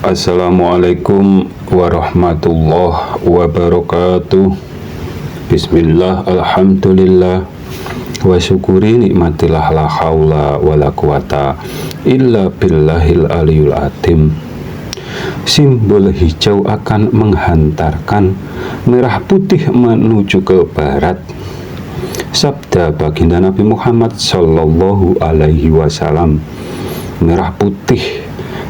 Assalamualaikum warahmatullahi wabarakatuh. Bismillah, alhamdulillah, wa syukuri nikmatillah, la haula wa la quwata illa billahil aliyul azim. Simbol hijau akan menghantarkan, merah putih menuju ke barat. Sabda baginda Nabi Muhammad Sallallahu Alaihi Wasallam, merah putih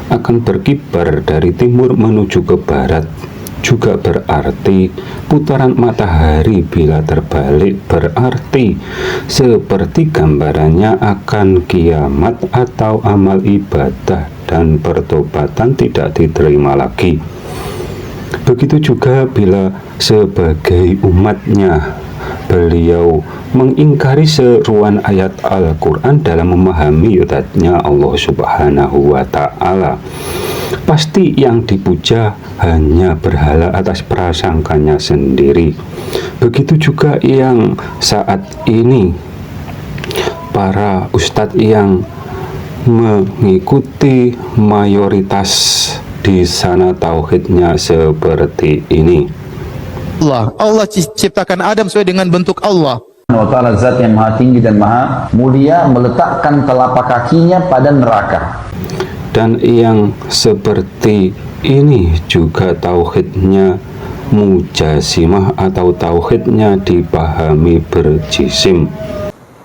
akan berkibar dari timur menuju ke barat. Juga berarti putaran matahari bila terbalik, berarti seperti gambarannya akan kiamat atau amal ibadah dan pertobatan tidak diterima lagi. Begitu juga bila sebagai umatnya beliau mengingkari seruan ayat Al-Quran dalam memahami zat-Nya Allah Subhanahu wa Ta'ala. Pasti yang dipuja hanya berhala atas prasangkanya sendiri. Begitu juga yang saat ini para ustadz yang mengikuti mayoritas di sana tauhidnya seperti ini. Allah ciptakan Adam sesuai dengan bentuk Allah. Allah Ta'ala zat yang maha tinggi dan maha mulia meletakkan telapak kakinya pada neraka. Dan yang seperti ini juga tauhidnya mujasimah atau tauhidnya dipahami berjisim.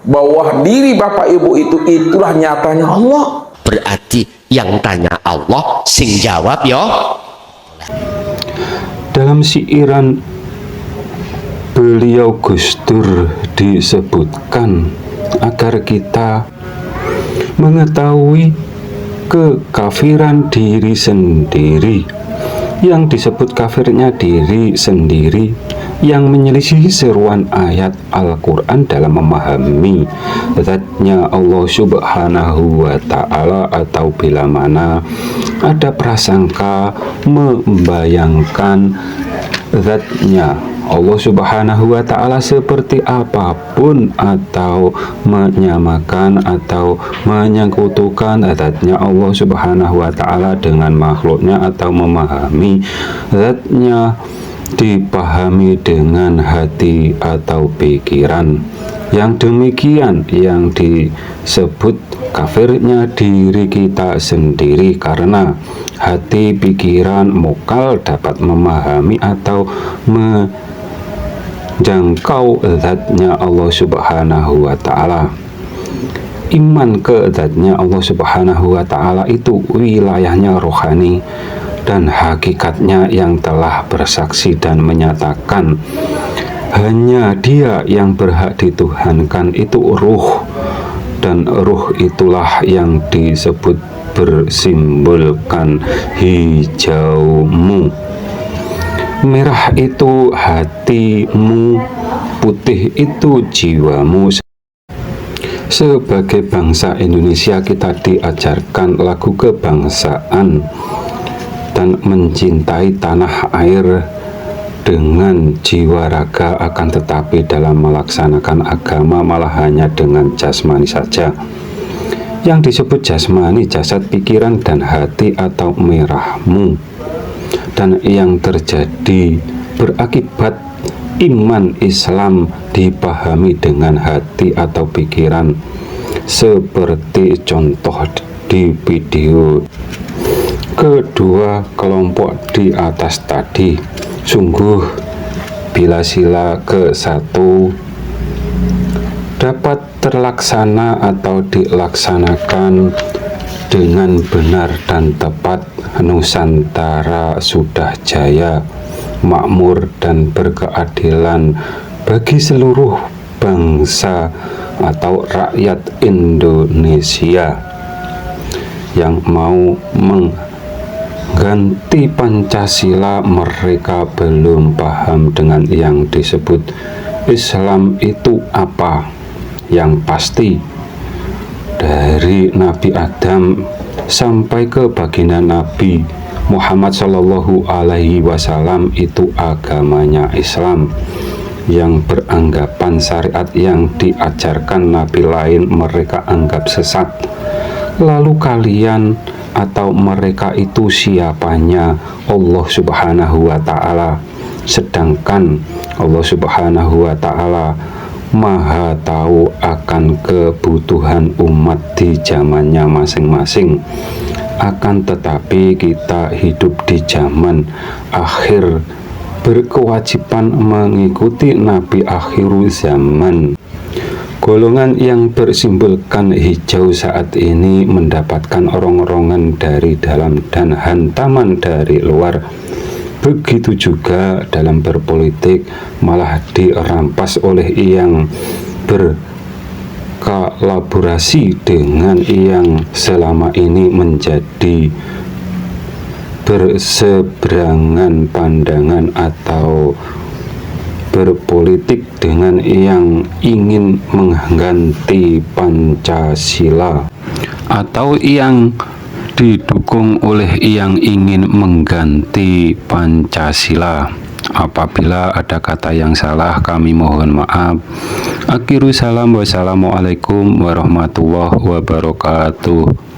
Bahwa diri bapak ibu itulah nyatanya Allah. Berarti yang tanya Allah, sing jawab yo. Dalam siiran beliau Gus Dur disebutkan agar kita mengetahui kekafiran diri sendiri. Yang disebut kafirnya diri sendiri yang menyelisihi seruan ayat Al-Quran dalam memahami zat-Nya Allah Subhanahu wa Ta'ala, atau bila mana ada prasangka membayangkan zat-Nya Allah Subhanahu wa Ta'ala seperti apapun, atau menyamakan atau menyekutukan zat-Nya Allah Subhanahu wa Ta'ala dengan makhluknya, atau memahami zat-Nya dipahami dengan hati atau pikiran. Yang demikian yang disebut kafirnya diri kita sendiri, karena hati, pikiran, mokal dapat memahami atau menjangkau zat-Nya Allah Subhanahu wa Ta'ala. Iman ke zat-Nya Allah Subhanahu wa Ta'ala itu wilayahnya rohani, dan hakikatnya yang telah bersaksi dan menyatakan hanya Dia yang berhak dituhankan itu ruh, dan ruh itulah yang disebut bersimbolkan hijaumu. Merah itu hatimu, putih itu jiwamu. Sebagai bangsa Indonesia kita diajarkan lagu kebangsaan dan mencintai tanah air dengan jiwa raga, akan tetapi dalam melaksanakan agama malah hanya dengan jasmani saja. Yang disebut jasmani, jasad, pikiran, dan hati atau merahmu. Dan yang terjadi berakibat iman Islam dipahami dengan hati atau pikiran, seperti contoh di video kedua kelompok di atas tadi. Sungguh bila sila ke-1 dapat terlaksana atau dilaksanakan dengan benar dan tepat, Nusantara sudah jaya, makmur, dan berkeadilan bagi seluruh bangsa atau rakyat Indonesia. Yang mau mengganti Pancasila, mereka belum paham dengan yang disebut Islam itu apa. Yang pasti dari Nabi Adam sampai ke baginda Nabi Muhammad Sallallahu Alaihi Wasallam itu agamanya Islam, yang beranggapan syariat yang diajarkan Nabi lain mereka anggap sesat. Lalu kalian atau mereka itu siapanya? Allah Subhanahu wa Ta'ala. Sedangkan Allah Subhanahu wa Ta'ala Maha tahu akan kebutuhan umat di zamannya masing-masing. Akan tetapi kita hidup di zaman akhir, berkewajiban mengikuti Nabi akhir zaman. Golongan yang bersimbolkan hijau saat ini mendapatkan rong-rongan dari dalam dan hantaman dari luar. Begitu juga dalam berpolitik, malah dirampas oleh yang berkolaborasi dengan yang selama ini menjadi berseberangan pandangan atau berpolitik dengan yang ingin mengganti Pancasila, atau yang didukung oleh yang ingin mengganti Pancasila. Apabila ada kata yang salah, kami mohon maaf. Akhiru salam, wassalamualaikum warahmatullahi wabarakatuh.